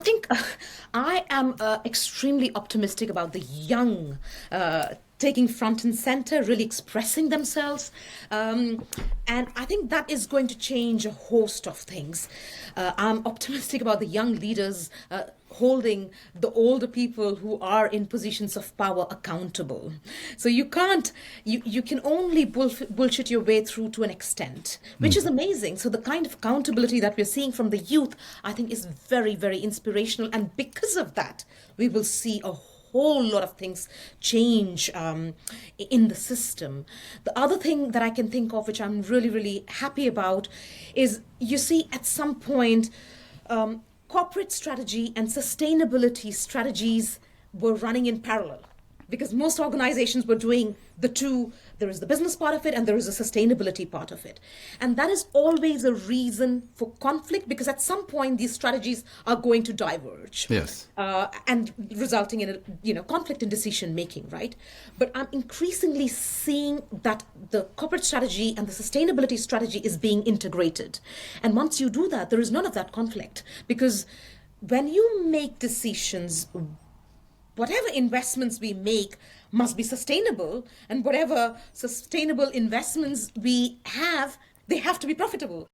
I think I am extremely optimistic about the young taking front and center, really expressing themselves. And I think that is going to change a host of things. I'm optimistic about the young leaders holding the older people who are in positions of power accountable. So you can only bullshit your way through to an extent, which is amazing. So the kind of accountability that we're seeing from the youth, I think, is very, very inspirational. And because of that, we will see a whole lot of things change in the system. The other thing that I can think of, which I'm really, really happy about, is you see, at some point, corporate strategy and sustainability strategies were running in parallel because most organizations were doing the two. There is the business part of it and there is a sustainability part of it. And that is always a reason for conflict because at some point these strategies are going to diverge. Yes. And resulting in a conflict in decision making, right? But I'm increasingly seeing that the corporate strategy and the sustainability strategy is being integrated. And once you do that, there is none of that conflict because when you make decisions, whatever investments we make must be sustainable, and whatever sustainable investments we have, they have to be profitable.